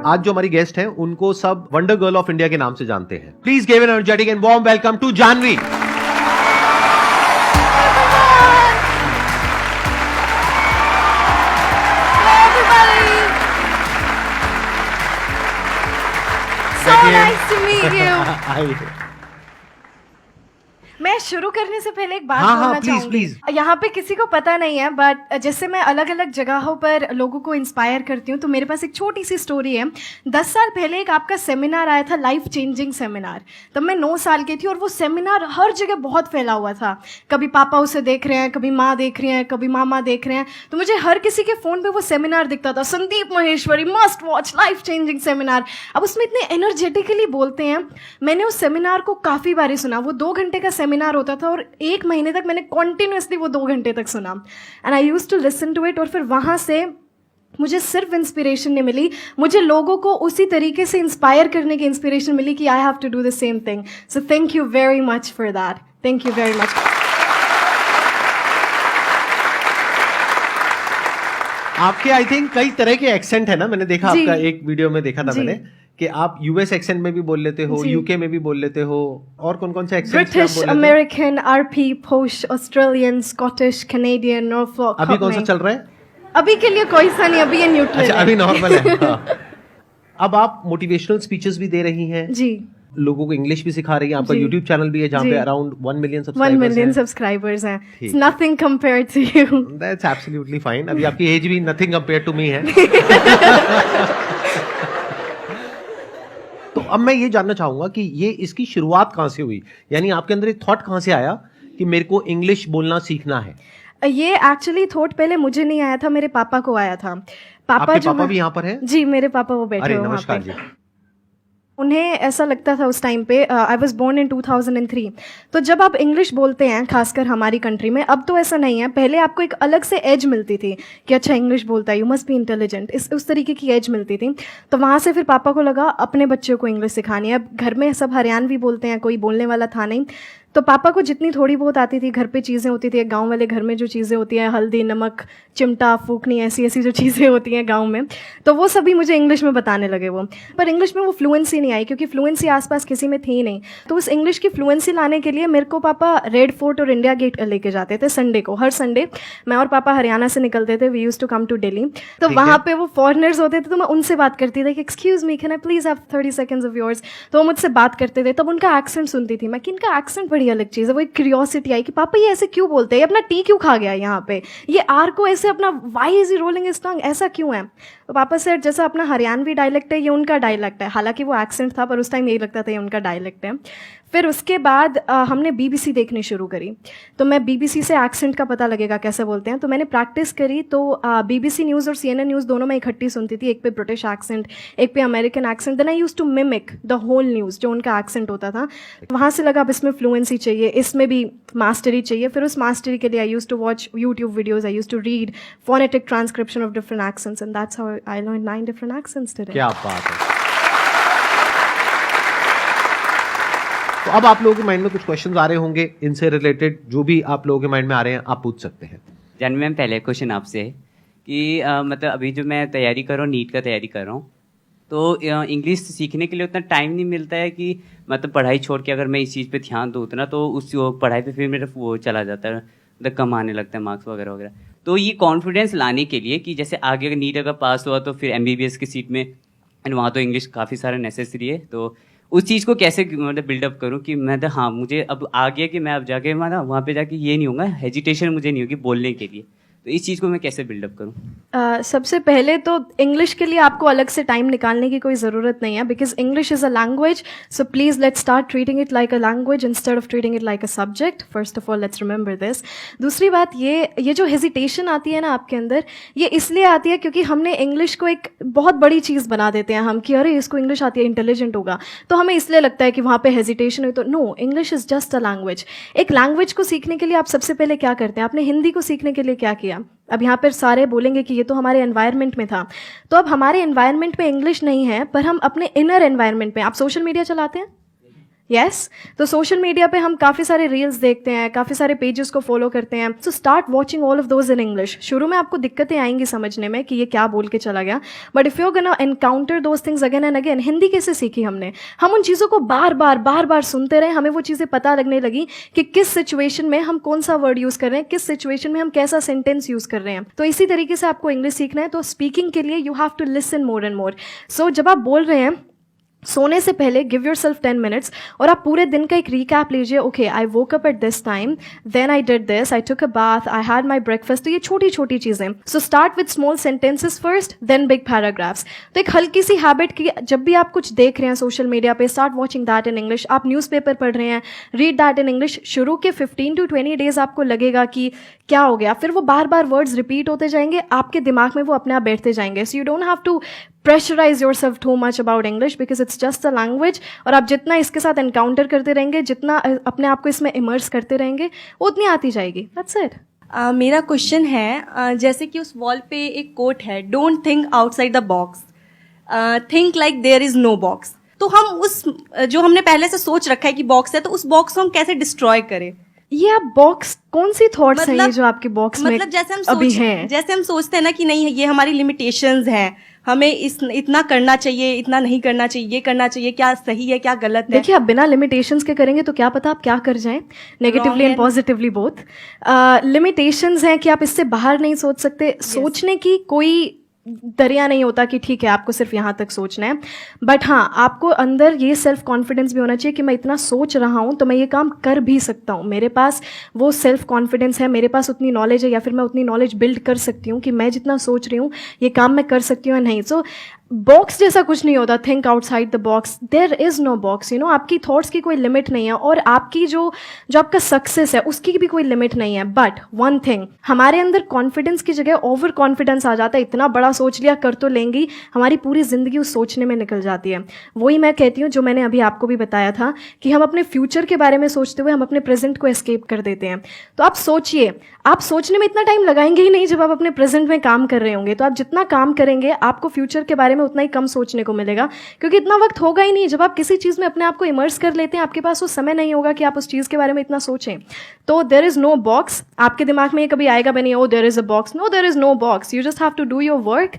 आज जो हमारी गेस्ट हैं उनको सब वंडर गर्ल ऑफ इंडिया के नाम से जानते हैं. Please give an energetic and warm welcome to Janvi. So nice to meet you. मैं शुरू करने से पहले एक बात बोलना चाहूंगी. यहाँ पे किसी को पता नहीं है, बट जैसे मैं अलग अलग जगहों पर लोगों को इंस्पायर करती हूँ, तो मेरे पास एक छोटी सी स्टोरी है. 10 साल पहले एक आपका सेमिनार आया था, लाइफ चेंजिंग सेमिनार. तब मैं 9 साल की थी और वो सेमिनार हर जगह बहुत फैला हुआ था. कभी पापा उसे देख रहे हैं, कभी माँ देख रही हैं, कभी मामा देख रहे हैं. तो मुझे हर किसी के फ़ोन पे वो सेमिनार दिखता था, Sandeep Maheshwari must watch life changing seminar. अब उसमें इतने एनर्जेटिकली बोलते हैं. मैंने उस सेमिनार को काफ़ी बारी सुना. वो 2 घंटे का सेमिनार होता था और 1 महीने तक मैंने कॉन्टिन्यूसली वो 2 घंटे तक सुना. And I used to listen to it. और फिर वहाँ से मुझे सिर्फ इंस्पिरेशन नहीं मिली, मुझे लोगों को उसी तरीके से इंस्पायर करने की इंस्पिरेशन मिली कि I have to do the same thing. So thank you very much for that. Thank you very much. आपके आई थिंक कई तरह के एक्सेंट है ना. मैंने देखा आपका एक वीडियो में देखा था मैंने कि आप यूएस एक्सेंट में भी बोल लेते हो, यूके में भी बोल लेते हो. और कौन कौन से एक्सेंट? ब्रिटिश, अमेरिकन, आरपी, पोश, ऑस्ट्रेलियन, स्कॉटिश, कैनेडियन, नॉर्फॉक. अभी कौन सा चल रहा है? अभी के लिए कोई सा नहीं, अभी ये न्यूट्रल है. अभी नॉर्मल है. अब आप मोटिवेशनल स्पीचेस भी दे रही हैं जी, लोगों को इंग्लिश भी सिखा रही है. आपका यूट्यूब चैनल भी है जहाँ पे अराउंड 1 मिलियन सब्सक्राइबर्स हैं. It's nothing compared to you. That's absolutely fine. अभी आपकी एज भी nothing compared to me है. तो अब मैं ये जानना चाहूंगा कि ये इसकी शुरुआत कहाँ से हुई, यानी आपके अंदर एक थॉट कहाँ से आया कि मेरे को इंग्लिश बोलना सीखना है? ये एक्चुअली थॉट पहले मुझे नहीं आया था, मेरे पापा को आया था. पापा आपके पापा भी यहाँ पर हैं? जी, मेरे पापा वो बैठे हुए नमस्कार जी. उन्हें ऐसा लगता था उस टाइम पे. I was born in 2003. तो जब आप इंग्लिश बोलते हैं, खासकर हमारी कंट्री में, अब तो ऐसा नहीं है, पहले आपको एक अलग से एज मिलती थी कि अच्छा इंग्लिश बोलता है, यू मस्ट बी इंटेलिजेंट. उस तरीके की एज मिलती थी. तो वहाँ से फिर पापा को लगा अपने बच्चों को इंग्लिश सिखानी है. अब घर में सब हरियाणवी बोलते हैं, कोई बोलने वाला था नहीं. तो पापा को जितनी थोड़ी बहुत आती थी, घर पे चीज़ें होती थी, गांव वाले घर में जो चीज़ें होती हैं, हल्दी, नमक, चिमटा, फूकनी, ऐसी ऐसी जो चीज़ें होती हैं गांव में, तो वो सभी मुझे इंग्लिश में बताने लगे वो. पर इंग्लिश में वो फ्लुएंसी नहीं आई, क्योंकि फ्लुएंसी आसपास किसी में थी नहीं. तो उस इंग्लिश की फ्लुएंसी लाने के लिए मेरे को पापा रेड फोर्ट और इंडिया गेट लेके जाते थे संडे को. हर संडे मैं और पापा हरियाणा से निकलते थे. We used to come to Delhi. तो वहाँ पे वो फॉरेनर्स होते थे, तो मैं उनसे बात करती थी कि excuse me, can I please have 30 seconds of yours. तो वो मुझसे बात करते थे. तब उनका एक्सेंट सुनती थी मैं कि इनका एक्सेंट बड़ी अलग चीज़ है. वो एक क्यूरियोसिटी आई कि पापा ये ऐसे क्यों बोलते हैं, ये अपना टी क्यों खा गया यहाँ पे, ये आर को ऐसे अपना why is rolling his tongue, ऐसा क्यों है. तो पापा से जैसा अपना हरियाणवी डायलेक्ट है, ये उनका डायलेक्ट है. हालांकि वो एक्सेंट था, पर उस टाइम यही लगता था ये उनका डायलेक्ट है. फिर उसके बाद हमने बीबीसी देखनी शुरू करी. तो मैं बीबीसी से एक्सेंट का पता लगेगा कैसे बोलते हैं, तो मैंने प्रैक्टिस करी. तो बीबीसी न्यूज़ और CNN न्यूज़ दोनों मैं इकट्ठी सुनती थी. एक पे ब्रिटिश एक्सेंट, एक पे American accent. Then I used to mimic the whole news, जो उनका एक्सेंट होता था. तो वहाँ से लगा अब इसमें फ्लुएंसी चाहिए, इसमें भी मास्टरी चाहिए. फिर उस मास्टरी के लिए I used to watch YouTube videos, I used to read phonetic transcription of different accents, and that's how I learn 9 different accents today. क्या बात है. तो अब आप लोगों के माइंड में कुछ क्वेश्चंस आ रहे होंगे इनसे रिलेटेड, जो भी आप लोगों के माइंड में आ रहे हैं आप पूछ सकते हैं. जानवी मैम, पहले क्वेश्चन आपसे है कि मतलब अभी जो मैं तैयारी कर रहा हूँ, नीट का तैयारी कर रहा हूँ, तो इंग्लिश सीखने के लिए उतना टाइम नहीं मिलता है कि मतलब पढ़ाई छोड़ के अगर मैं इस चीज़ पे ध्यान दूँ उतना, तो उस पढ़ाई पे फिर मेरा वो चला जाता है, मतलब कम आने लगता है मार्क्स वगैरह वगैरह. तो ये कॉन्फिडेंस लाने के लिए कि जैसे आगे अगर नीट अगर पास हुआ तो फिर MBBS की सीट में, एंड वहाँ तो इंग्लिश काफ़ी सारा नेसेसरी है, तो उस चीज़ को कैसे मतलब बिल्डअप करूँ कि मैं हाँ मुझे अब आ गया कि मैं अब जाके वहाँ पे जाके ये नहीं होगा, हेजिटेशन मुझे नहीं होगी बोलने के लिए. तो इस चीज़ को मैं कैसे बिल्डअप करूँ? सबसे पहले तो इंग्लिश के लिए आपको अलग से टाइम निकालने की कोई ज़रूरत नहीं है, because English is a language. So please let's start treating it like a language instead of treating it like a subject. First of all let's remember this. दूसरी बात, ये जो हेजिटेशन आती है ना आपके अंदर, ये इसलिए आती है क्योंकि हमने इंग्लिश को एक बहुत बड़ी चीज़ बना देते हैं हम कि अरे इसको इंग्लिश आती है, इंटेलिजेंट होगा, तो हमें इसलिए लगता है कि वहाँ पे हेजिटेशन है. तो no, English is just a language. एक लैंग्वेज को सीखने के लिए आप सबसे पहले क्या करते हैं? आपने हिंदी को सीखने के लिए क्या किया? अब यहाँ पर सारे बोलेंगे कि ये तो हमारे एनवायरनमेंट में था. तो अब हमारे एनवायरनमेंट में इंग्लिश नहीं है, पर हम अपने इनर एनवायरनमेंट में, आप सोशल मीडिया चलाते हैं, यस तो सोशल मीडिया पे हम काफ़ी सारे रील्स देखते हैं, काफ़ी सारे पेजेस को फॉलो करते हैं. So start watching all of those in English. शुरू में आपको दिक्कतें आएंगी समझने में कि ये क्या बोल के चला गया, but if you gonna encounter those things again and again. Hindi कैसे सीखी हमने? हम उन चीज़ों को बार बार सुनते रहे, हमें वो चीज़ें पता लगने लगी कि किस सिचुएशन में हम कौन सा वर्ड यूज़ कर रहे हैं, किस सिचुएशन में हम कैसा सेंटेंस यूज़ कर रहे हैं. तो इसी तरीके से आपको इंग्लिश सीखना है. तो स्पीकिंग के लिए you have to listen more and more. So जब आप बोल रहे हैं सोने से पहले गिव योर सेल्फ 10 मिनट्स और आप पूरे दिन का एक रिकैप लीजिए. Okay, I woke up at this time, then I did this, I took a bath, I had my breakfast. तो ये छोटी छोटी चीज़ें. So start with small sentences first, then big paragraphs. तो एक हल्की सी हैबिट की, जब भी आप कुछ देख रहे हैं सोशल मीडिया पे, start watching that in English. आप न्यूज़पेपर पढ़ रहे हैं, रीड दैट इन इंग्लिश. शुरू के 15 to 20 डेज आपको लगेगा कि क्या हो गया, फिर वो बार बार वर्ड्स रिपीट होते जाएंगे, आपके दिमाग में वो अपने आप बैठते जाएंगे. So you don't have to pressurise yourself too much about English because it's just a language. और आप जितना इसके साथ एनकाउंटर करते रहेंगे, जितना अपने आप को इसमें इमर्स करते रहेंगे, उतनी आती जाएगी. That's it. मेरा क्वेश्चन है, जैसे कि उस वॉल पे एक कोट है, don't think outside the box, think like there is no box. तो हम उस जो हमने पहले से सोच रखा है कि बॉक्स है, तो उस बॉक्स को हम कैसे डिस्ट्रॉय करें? ये आप बॉक्स, कौन सी थॉट्स हैं ये जो आपके बॉक्स में अभी हैं? जैसे हम सोचते हैं ना कि नहीं, ये हमारी लिमिटेशंस हैं, हमें इतना करना चाहिए, इतना नहीं करना चाहिए, ये करना चाहिए, क्या सही है क्या गलत है. देखिए, आप बिना लिमिटेशंस के करेंगे तो क्या पता आप क्या कर जाएं, negatively and positively both. Limitations हैं कि आप इससे बाहर नहीं सोच सकते. सोचने की कोई दरिया नहीं होता कि ठीक है आपको सिर्फ यहाँ तक सोचना है. बट हाँ, आपको अंदर ये सेल्फ कॉन्फिडेंस भी होना चाहिए कि मैं इतना सोच रहा हूँ तो मैं ये काम कर भी सकता हूँ. मेरे पास वो सेल्फ कॉन्फिडेंस है, मेरे पास उतनी नॉलेज है, या फिर मैं उतनी नॉलेज बिल्ड कर सकती हूँ कि मैं जितना सोच रही हूँ ये काम मैं कर सकती हूँ या नहीं. सो बॉक्स जैसा कुछ नहीं होता. Think outside the box. There is no box. You know, आपकी थॉट्स की कोई लिमिट नहीं है और आपकी जो आपका सक्सेस है उसकी भी कोई लिमिट नहीं है. बट वन थिंग, हमारे अंदर कॉन्फिडेंस की जगह ओवर कॉन्फिडेंस आ जाता है. इतना बड़ा सोच लिया, कर तो लेंगी, हमारी पूरी जिंदगी उस सोचने में निकल जाती है. वही मैं कहती हूँ जो मैंने अभी आपको भी बताया था कि हम अपने फ्यूचर के बारे में सोचते हुए हम अपने प्रेजेंट को एस्केप कर देते हैं. तो आप सोचिए, आप सोचने में इतना टाइम लगाएंगे ही नहीं जब आप अपने प्रेजेंट में काम कर रहे होंगे. तो आप जितना काम करेंगे आपको फ्यूचर के बारे में उतना ही कम सोचने को मिलेगा, क्योंकि इतना वक्त होगा ही नहीं. जब आप किसी चीज़ में अपने आप को इमर्स कर लेते हैं, आपके पास वो समय नहीं होगा कि आप उस चीज़ के बारे में इतना सोचें. तो देयर इज़ नो बॉक्स. आपके दिमाग में ये कभी आएगा भी नहीं, oh there is a box. No, there is no box. You just have to do your work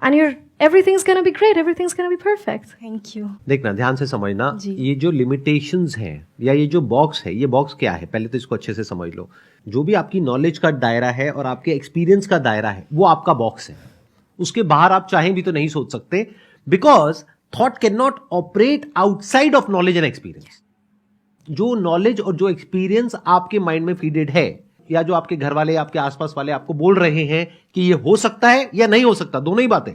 and your everything's gonna be great, everything's gonna be perfect. Thank you. देखना, ध्यान से समझना, ये जो लिमिटेशंस हैं या ये जो बॉक्स है, ये बॉक्स क्या है, पहले तो इसको अच्छे से समझ लो. जो भी आपकी नॉलेज का दायरा है और आपके एक्सपीरियंस का दायरा है, वो आपका बॉक्स है. उसके बाहर आप चाहें भी तो नहीं सोच सकते, because thought can not operate outside of knowledge and experience. जो नॉलेज और जो एक्सपीरियंस आपके माइंड में फीडेड है, या जो आपके घर वाले, आपके आसपास वाले आपको बोल रहे हैं कि ये हो सकता है या नहीं हो सकता, दोनों ही बातें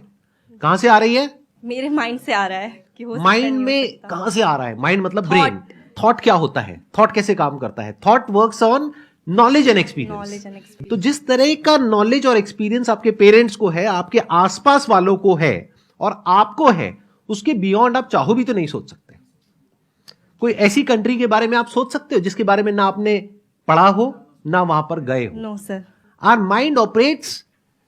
कहां से आ रही है? मेरे माइंड से आ रहा है कि हो सकता है, माइंड नहीं में हो सकता. कहां से आ रहा है? माइंड मतलब ब्रेन. थॉट क्या होता है? थॉट कैसे काम करता है? Thought works on knowledge and experience. तो जिस तरह का नॉलेज और एक्सपीरियंस आपके पेरेंट्स को है, आपके आसपास वालों को है और आपको है, उसके बियॉन्ड आप चाहो भी तो नहीं सोच सकते. कोई ऐसी कंट्री के बारे में आप सोच सकते हो जिसके बारे में ना आपने पढ़ा हो ना वहां पर गए हो? No sir. Our mind operates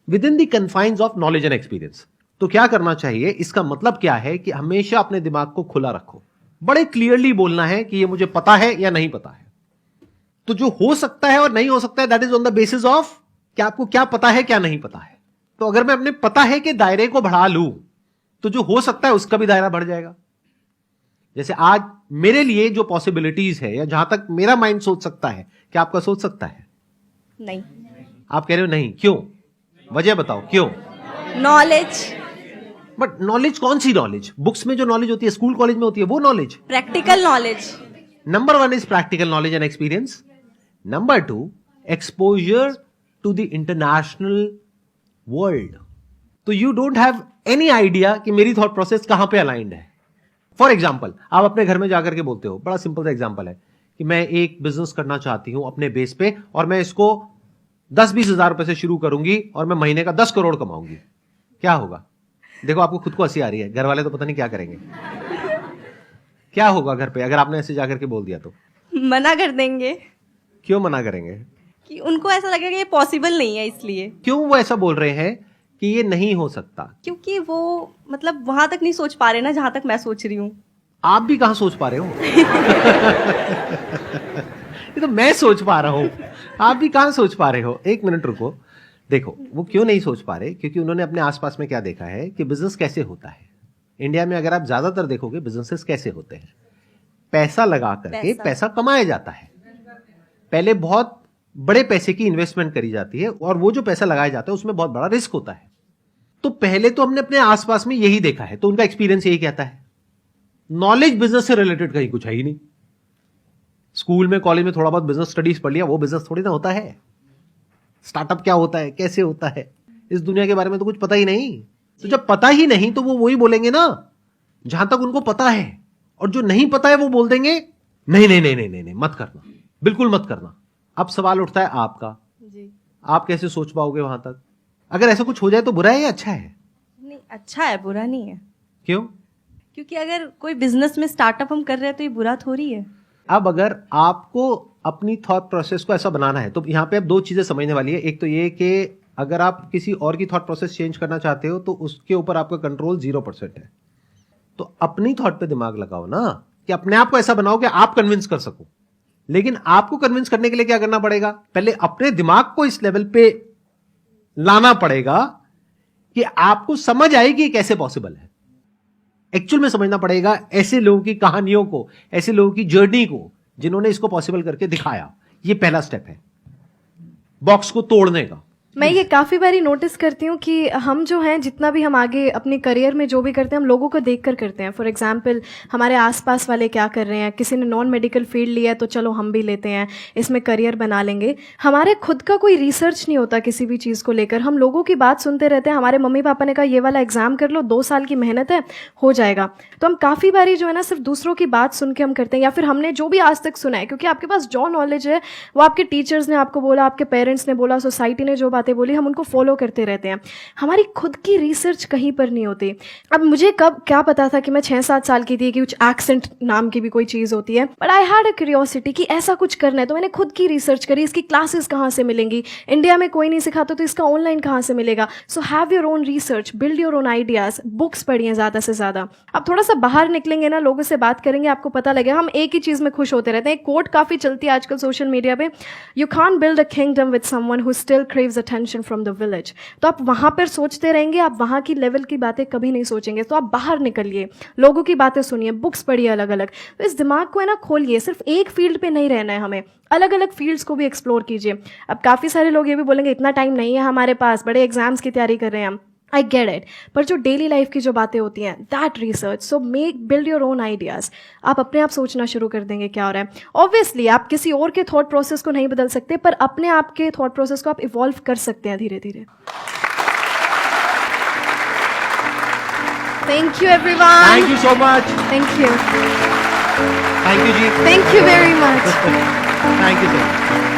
within the confines of knowledge and experience. तो क्या करना चाहिए? इसका मतलब क्या है कि हमेशा अपने दिमाग को खुला रखो. बड़े क्लियरली बोलना है कि ये मुझे पता है या नहीं पता है. तो जो हो सकता है और नहीं हो सकता है, that is on the basis of कि आपको क्या पता है क्या नहीं पता है. तो अगर मैं अपने पता है कि दायरे को बढ़ा लूं, तो जो हो सकता है उसका भी दायरा बढ़ जाएगा. जैसे आज मेरे लिए जो पॉसिबिलिटीज है, या जहां तक मेरा माइंड सोच सकता है, क्या आपका सोच सकता है? नहीं. आप कह रहे हो नहीं, क्यों? वजह बताओ क्यों? नॉलेज. बट नॉलेज कौन सी नॉलेज? बुक्स में जो नॉलेज होती है, स्कूल कॉलेज में होती है, वो knowledge? Practical knowledge. Number 1 is practical knowledge and experience. Number 2, exposure to the international world. तो you don't have any idea कि मेरी थॉट प्रोसेस कहां पे अलाइंड है. फॉर एग्जाम्पल, आप अपने घर में जाकर के बोलते हो, बड़ा सिंपल सा एग्जाम्पल है कि मैं एक बिजनेस करना चाहती हूं अपने बेस पे, और मैं इसको 10-20 हजार रुपए से शुरू करूंगी और मैं महीने का 10 करोड़ कमाऊंगी. क्या होगा? देखो, आपको खुद को हंसी आ रही है, घर वाले तो पता नहीं क्या करेंगे. क्या होगा घर पे अगर आपने ऐसे जाकर के बोल दिया तो? मना कर देंगे. क्यों मना करेंगे? कि उनको ऐसा लगेगा कि ये पॉसिबल नहीं है. इसलिए. क्यों वो ऐसा बोल रहे हैं कि ये नहीं हो सकता? क्योंकि वो मतलब वहां तक नहीं सोच पा रहे ना जहां तक मैं सोच रही हूँ. आप भी कहां सोच पा रहे हो? ये तो मैं सोच पा रहा हूं, आप भी कहां सोच पा रहे हो? एक मिनट रुको। देखो वो क्यों नहीं सोच पा रहे, क्योंकि उन्होंने अपने आसपास में क्या देखा है कि बिजनेस कैसे होता है। इंडिया में अगर आप ज्यादातर देखोगे बिजनेसेस कैसे होते हैं, पैसा लगा करके पैसा कमाया जाता है। पहले बहुत बड़े पैसे की इन्वेस्टमेंट करी जाती है और वो जो पैसा लगाया जाता है उसमें बहुत बड़ा रिस्क होता है। तो पहले तो हमने अपने आसपास में यही देखा है, तो उनका एक्सपीरियंस यही कहता है। नॉलेज बिजनेस से रिलेटेड कहीं कुछ है ही नहीं। स्कूल में कॉलेज में थोड़ा बहुत बिजनेस स्टडीज पढ़ लिया, वो बिजनेस थोड़ी ना होता है। स्टार्टअप क्या होता है, कैसे होता है, इस दुनिया के बारे में तो कुछ पता ही नहीं। तो जब पता ही नहीं तो वो वही बोलेंगे ना जहां तक उनको पता है, और जो नहीं पता है वो बोल देंगे नहीं नहीं नहीं नहीं नहीं, नहीं मत करना, बिल्कुल मत करना। अब सवाल उठता है आपका, जी आप कैसे सोच पाओगे वहां तक? अगर ऐसा कुछ हो जाए तो बुरा है या अच्छा है? नहीं, अच्छा है, बुरा नहीं है। क्यों? क्योंकि अगर कोई बिजनेस में स्टार्टअप हम कर रहे हैं तो ये बुरा थोड़ी है। अब अगर आपको अपनी थॉट प्रोसेस को ऐसा बनाना है तो यहां पे अब दो चीजें समझने वाली है। एक तो ये कि अगर आप किसी और की थॉट प्रोसेस चेंज करना चाहते हो तो उसके ऊपर आपका कंट्रोल 0% है। तो अपनी थॉट पे दिमाग लगाओ ना, कि अपने आप को ऐसा बनाओ कि आप कन्विंस कर सको। लेकिन आपको कन्विंस करने के लिए क्या करना पड़ेगा? पहले अपने दिमाग को इस लेवल पे लाना पड़ेगा कि आपको समझ आएगी कि कैसे पॉसिबल है। एक्चुअल में समझना पड़ेगा ऐसे लोगों की कहानियों को, ऐसे लोगों की जर्नी को जिन्होंने इसको पॉसिबल करके दिखाया। ये पहला स्टेप है बॉक्स को तोड़ने का। मैं ये काफ़ी बारी नोटिस करती हूँ कि हम जो हैं, जितना भी हम आगे अपने करियर में जो भी करते हैं, हम लोगों को देख कर करते हैं। फॉर एग्जांपल हमारे आसपास वाले क्या कर रहे हैं, किसी ने नॉन मेडिकल फील्ड लिया है तो चलो हम भी लेते हैं, इसमें करियर बना लेंगे। हमारे खुद का कोई रिसर्च नहीं होता किसी भी चीज़ को लेकर। हम लोगों की बात सुनते रहते हैं। हमारे मम्मी पापा ने कहा ये वाला एग्जाम कर लो, 2 साल की मेहनत है, हो जाएगा। तो हम काफ़ी बारी जो है ना सिर्फ दूसरों की बात सुन के हम करते हैं, या फिर हमने जो भी आज तक सुना है, क्योंकि आपके पास जो नॉलेज है वो आपके टीचर्स ने आपको बोला, आपके पेरेंट्स ने बोला, सोसाइटी ने जो बातें बोली, हम उनको फॉलो करते रहते हैं। हमारी खुद की रिसर्च कहीं पर नहीं होती। अब मुझे कब क्या पता था कि मैं 6-7 साल की थी कि कुछ एक्सेंट नाम की भी कोई चीज़ होती है, but I had a curiosity कि ऐसा कुछ करना है। तो मैंने खुद की रिसर्च करी, इसकी क्लासेस कहाँ से मिलेंगी, इंडिया में कोई नहीं सिखाता तो इसका ऑनलाइन कहाँ से मिलेगा। So have your own research, build your own ideas, books पढ़िए ज़्यादा से ज़्यादा। अब थोड़ा सा बाहर निकलेंगे ना, लोगों से बात करेंगे, आपको पता लगेगा हम एक ही चीज़ में खुश होते रहते हैं। एक कोट काफ़ी चलती है आजकल सोशल मीडिया पे, you can't build a kingdom with someone who still craves attention from the village. तो आप वहाँ पर सोचते रहेंगे, आप वहाँ की लेवल की बातें कभी नहीं सोचेंगे। तो आप बाहर निकलिए, लोगों की बातें सुनिए, बुक्स पढ़िए अलग अलग। तो इस दिमाग को है ना खोलिए, सिर्फ एक फील्ड पे नहीं रहना है हमें, अलग अलग फील्ड्स को भी एक्सप्लोर कीजिए। अब काफ़ी सारे लोग ये भी बोलेंगे इतना टाइम नहीं है हमारे पास, बड़े एग्जाम्स की तैयारी कर रहे हैं हम। आई गेट इट, पर जो डेली लाइफ की जो बातें होती हैं, that research, so make build your own ideas. आप अपने आप सोचना शुरू कर देंगे क्या हो रहा है। ऑब्वियसली आप किसी और के थॉट प्रोसेस को नहीं बदल सकते, पर अपने आप के थॉट प्रोसेस को आप इवॉल्व कर सकते हैं धीरे धीरे। Thank you everyone. Thank you so much. Thank you. Thank you ji. Thank you very much. Thank you so much.